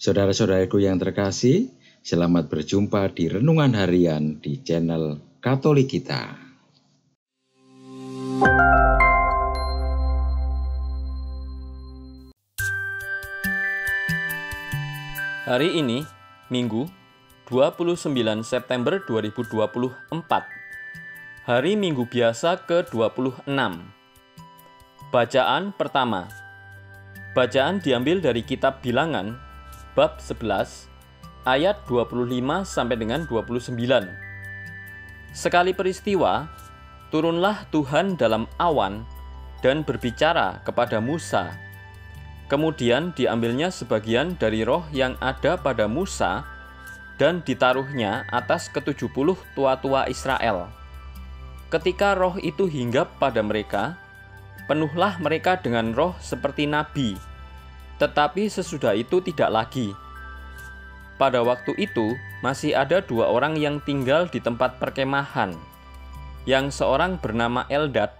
Saudara-saudaraku yang terkasih, selamat berjumpa di Renungan Harian di channel Katolik kita. Hari ini, Minggu, 29 September 2024. Hari Minggu biasa ke-26. Bacaan pertama. Bacaan diambil dari kitab Bilangan, bab 11, ayat 25 sampai dengan 29. Sekali peristiwa, turunlah Tuhan dalam awan dan berbicara kepada Musa. Kemudian diambilnya sebagian dari roh yang ada pada Musa dan ditaruhnya atas ke-70 tua-tua Israel. Ketika roh itu hinggap pada mereka, penuhlah mereka dengan roh seperti nabi, tetapi sesudah itu tidak lagi. Pada waktu itu masih ada 2 orang yang tinggal di tempat perkemahan, yang seorang bernama Eldad,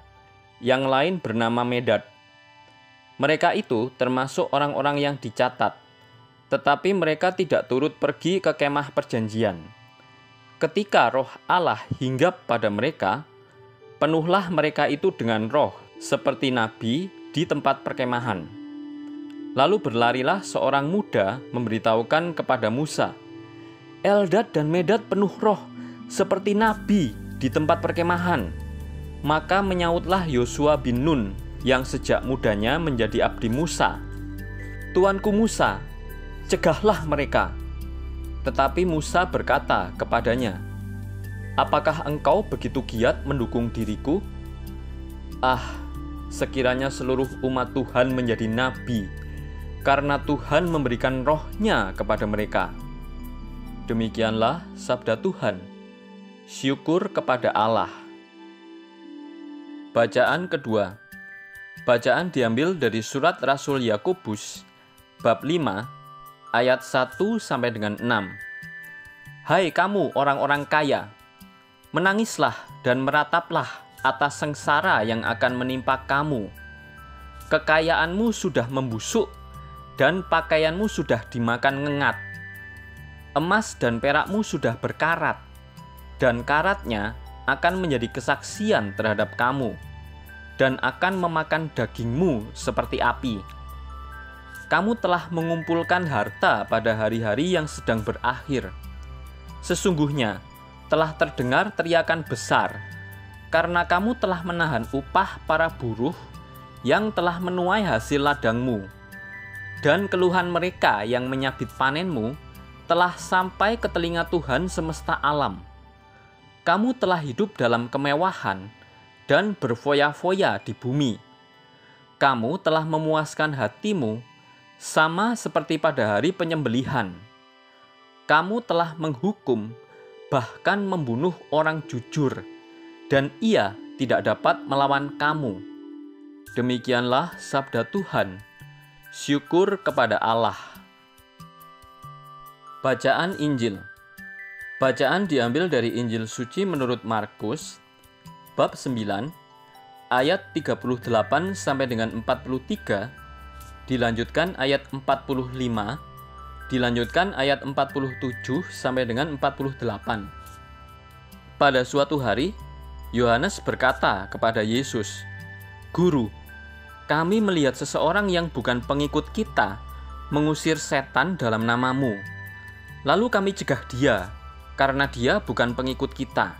yang lain bernama Medad. Mereka itu termasuk orang-orang yang dicatat, tetapi mereka tidak turut pergi ke kemah perjanjian. Ketika roh Allah hinggap pada mereka, penuhlah mereka itu dengan roh seperti nabi di tempat perkemahan. Lalu berlarilah seorang muda memberitahukan kepada Musa, Eldad dan Medad penuh roh seperti nabi di tempat perkemahan. Maka menyautlah Yosua bin Nun yang sejak mudanya menjadi abdi Musa, Tuanku Musa, cegahlah mereka. Tetapi Musa berkata kepadanya, apakah engkau begitu giat mendukung diriku? Sekiranya seluruh umat Tuhan menjadi nabi, karena Tuhan memberikan roh-Nya kepada mereka. Demikianlah sabda Tuhan. Syukur kepada Allah. Bacaan kedua. Bacaan diambil dari surat Rasul Yakobus, bab 5, ayat 1 sampai dengan 6. Hai kamu orang-orang kaya, menangislah dan merataplah atas sengsara yang akan menimpa kamu. Kekayaanmu sudah membusuk dan pakaianmu sudah dimakan ngengat. Emas dan perakmu sudah berkarat, dan karatnya akan menjadi kesaksian terhadap kamu, dan akan memakan dagingmu seperti api. Kamu telah mengumpulkan harta pada hari-hari yang sedang berakhir. Sesungguhnya telah terdengar teriakan besar, karena kamu telah menahan upah para buruh yang telah menuai hasil ladangmu. Dan keluhan mereka yang menyabit panenmu telah sampai ke telinga Tuhan semesta alam. Kamu telah hidup dalam kemewahan dan berfoya-foya di bumi. Kamu telah memuaskan hatimu sama seperti pada hari penyembelihan. Kamu telah menghukum, bahkan membunuh orang jujur, dan ia tidak dapat melawan kamu. Demikianlah sabda Tuhan. Syukur kepada Allah. Bacaan Injil. Bacaan diambil dari Injil suci menurut Markus, bab 9, ayat 38 sampai dengan 43, dilanjutkan ayat 45, dilanjutkan ayat 47 sampai dengan 48. Pada suatu hari, Yohanes berkata kepada Yesus, Guru, kami melihat seseorang yang bukan pengikut kita mengusir setan dalam namamu. Lalu kami cegah dia, karena dia bukan pengikut kita.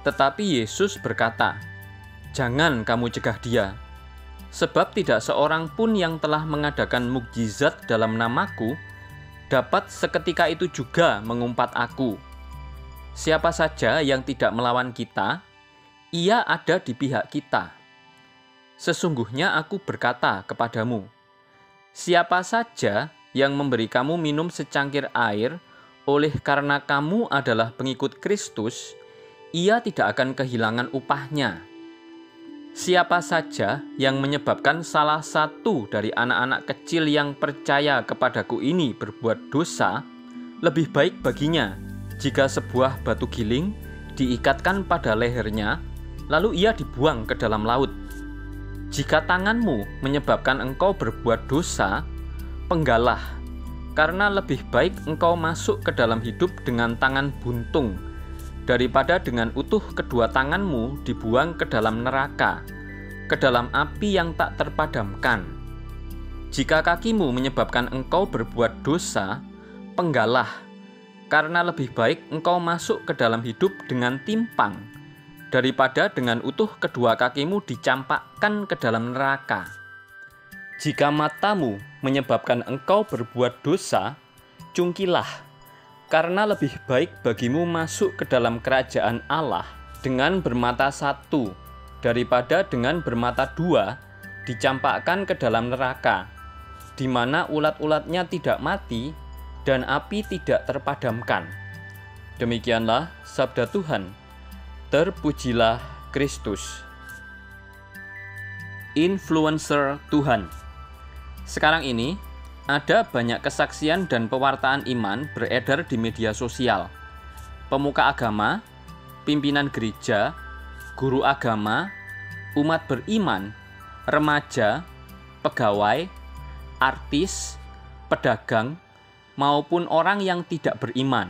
Tetapi Yesus berkata, Jangan kamu cegah dia, sebab tidak seorang pun yang telah mengadakan mukjizat dalam namaku dapat seketika itu juga mengumpat aku. Siapa saja yang tidak melawan kita, ia ada di pihak kita. Sesungguhnya aku berkata kepadamu, siapa saja yang memberi kamu minum secangkir air oleh karena kamu adalah pengikut Kristus, ia tidak akan kehilangan upahnya. Siapa saja yang menyebabkan salah satu dari anak-anak kecil yang percaya kepadaku ini berbuat dosa, lebih baik baginya jika sebuah batu giling diikatkan pada lehernya, lalu ia dibuang ke dalam laut. Jika tanganmu menyebabkan engkau berbuat dosa, penggalah, karena lebih baik engkau masuk ke dalam hidup dengan tangan buntung, daripada dengan utuh kedua tanganmu dibuang ke dalam neraka, ke dalam api yang tak terpadamkan. Jika kakimu menyebabkan engkau berbuat dosa, penggalah, karena lebih baik engkau masuk ke dalam hidup dengan timpang, daripada dengan utuh kedua kakimu dicampakkan ke dalam neraka. Jika matamu menyebabkan engkau berbuat dosa, cungkilah, karena lebih baik bagimu masuk ke dalam kerajaan Allah dengan bermata satu, daripada dengan bermata dua dicampakkan ke dalam neraka, di mana ulat-ulatnya tidak mati dan api tidak terpadamkan. Demikianlah sabda Tuhan. Terpujilah Kristus. Influencer Tuhan. Sekarang ini, ada banyak kesaksian dan pewartaan iman beredar di media sosial. Pemuka agama, pimpinan gereja, guru agama, umat beriman, remaja, pegawai, artis, pedagang, maupun orang yang tidak beriman.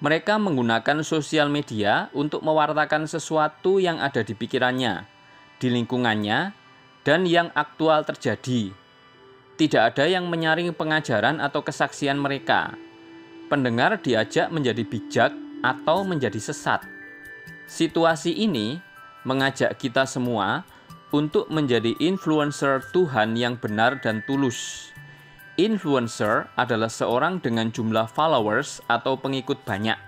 Mereka menggunakan sosial media untuk mewartakan sesuatu yang ada di pikirannya, di lingkungannya, dan yang aktual terjadi. Tidak ada yang menyaring pengajaran atau kesaksian mereka. Pendengar diajak menjadi bijak atau menjadi sesat. Situasi ini mengajak kita semua untuk menjadi influencer Tuhan yang benar dan tulus. Influencer adalah seorang dengan jumlah followers atau pengikut banyak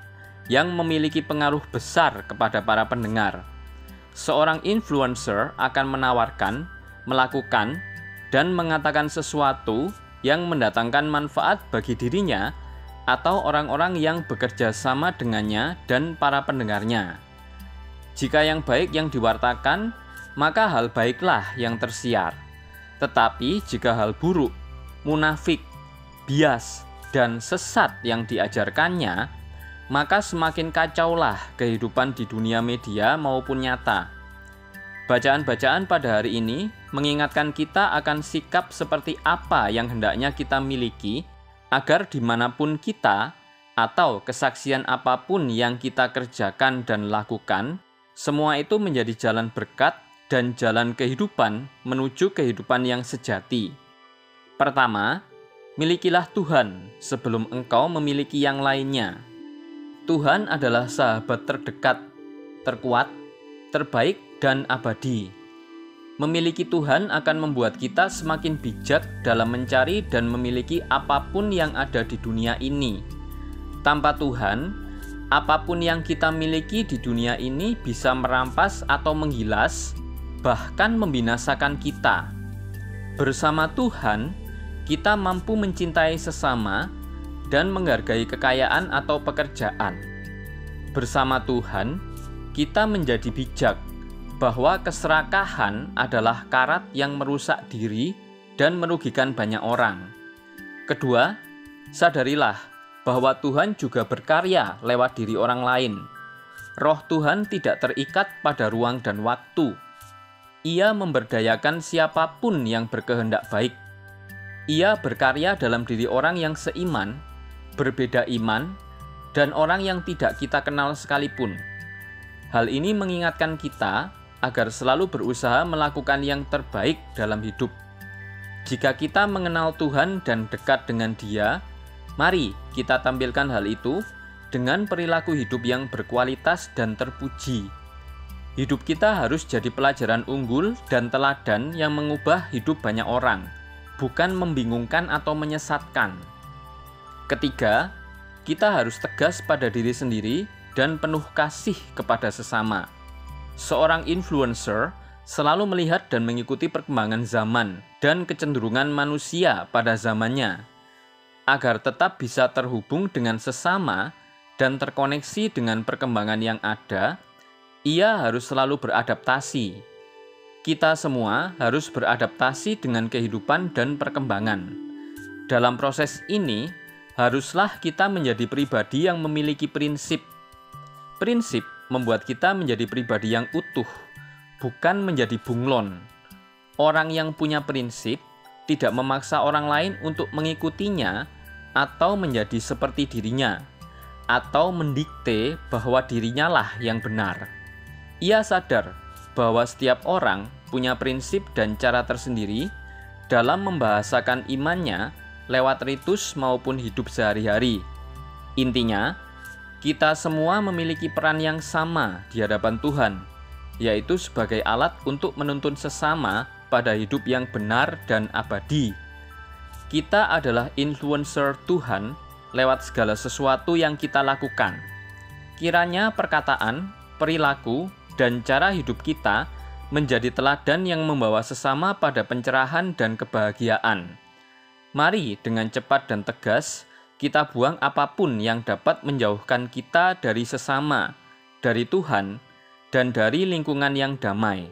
yang memiliki pengaruh besar kepada para pendengar. Seorang influencer akan menawarkan, melakukan, dan mengatakan sesuatu yang mendatangkan manfaat bagi dirinya atau orang-orang yang bekerja sama dengannya dan para pendengarnya. Jika yang baik yang diwartakan, maka hal baiklah yang tersiar. Tetapi jika hal buruk, munafik, bias, dan sesat yang diajarkannya, maka semakin kacaulah kehidupan di dunia media maupun nyata. Bacaan-bacaan pada hari ini mengingatkan kita akan sikap seperti apa yang hendaknya kita miliki agar dimanapun kita atau kesaksian apapun yang kita kerjakan dan lakukan, semua itu menjadi jalan berkat dan jalan kehidupan menuju kehidupan yang sejati. Pertama, milikilah Tuhan sebelum engkau memiliki yang lainnya. Tuhan adalah sahabat terdekat, terkuat, terbaik, dan abadi. Memiliki Tuhan akan membuat kita semakin bijak dalam mencari dan memiliki apapun yang ada di dunia ini. Tanpa Tuhan, apapun yang kita miliki di dunia ini bisa merampas atau menghilas, bahkan membinasakan kita. Bersama Tuhan, kita mampu mencintai sesama dan menghargai kekayaan atau pekerjaan. Bersama Tuhan, kita menjadi bijak bahwa keserakahan adalah karat yang merusak diri dan merugikan banyak orang. Kedua, sadarilah bahwa Tuhan juga berkarya lewat diri orang lain. Roh Tuhan tidak terikat pada ruang dan waktu. Ia memberdayakan siapapun yang berkehendak baik. Ia berkarya dalam diri orang yang seiman, berbeda iman, dan orang yang tidak kita kenal sekalipun. Hal ini mengingatkan kita agar selalu berusaha melakukan yang terbaik dalam hidup. Jika kita mengenal Tuhan dan dekat dengan Dia, mari kita tampilkan hal itu dengan perilaku hidup yang berkualitas dan terpuji. Hidup kita harus jadi pelajaran unggul dan teladan yang mengubah hidup banyak orang, bukan membingungkan atau menyesatkan. Ketiga, kita harus tegas pada diri sendiri dan penuh kasih kepada sesama. Seorang influencer selalu melihat dan mengikuti perkembangan zaman dan kecenderungan manusia pada zamannya. Agar tetap bisa terhubung dengan sesama dan terkoneksi dengan perkembangan yang ada, ia harus selalu beradaptasi. Kita semua harus beradaptasi dengan kehidupan dan perkembangan. Dalam proses ini, haruslah kita menjadi pribadi yang memiliki prinsip. Prinsip membuat kita menjadi pribadi yang utuh, bukan menjadi bunglon. Orang yang punya prinsip tidak memaksa orang lain untuk mengikutinya atau menjadi seperti dirinya, atau mendikte bahwa dirinya lah yang benar. Ia sadar bahwa setiap orang punya prinsip dan cara tersendiri dalam membahasakan imannya lewat ritus maupun hidup sehari-hari. Intinya, kita semua memiliki peran yang sama di hadapan Tuhan, yaitu sebagai alat untuk menuntun sesama pada hidup yang benar dan abadi. Kita adalah influencer Tuhan lewat segala sesuatu yang kita lakukan. Kiranya perkataan, perilaku, dan cara hidup kita menjadi teladan yang membawa sesama pada pencerahan dan kebahagiaan. Mari dengan cepat dan tegas kita buang apapun yang dapat menjauhkan kita dari sesama, dari Tuhan, dan dari lingkungan yang damai.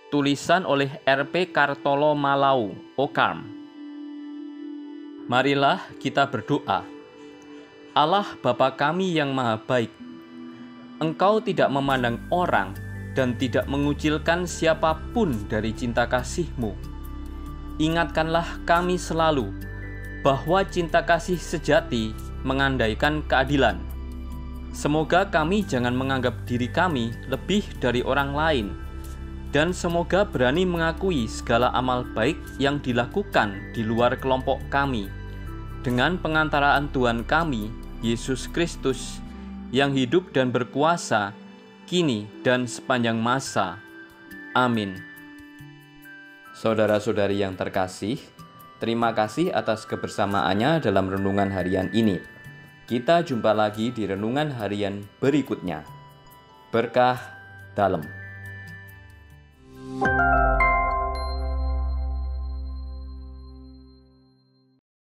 Tulisan oleh R.P. Kartolo Malau, Okarm. Marilah kita berdoa. Allah Bapa kami yang maha baik, Engkau tidak memandang orang dan tidak mengucilkan siapapun dari cinta kasih-Mu. Ingatkanlah kami selalu bahwa cinta kasih sejati mengandaikan keadilan. Semoga kami jangan menganggap diri kami lebih dari orang lain, dan semoga berani mengakui segala amal baik yang dilakukan di luar kelompok kami, dengan pengantaraan Tuhan kami, Yesus Kristus, yang hidup dan berkuasa, kini dan sepanjang masa. Amin. Saudara-saudari yang terkasih, terima kasih atas kebersamaannya dalam renungan harian ini. Kita jumpa lagi di renungan harian berikutnya. Berkah dalam.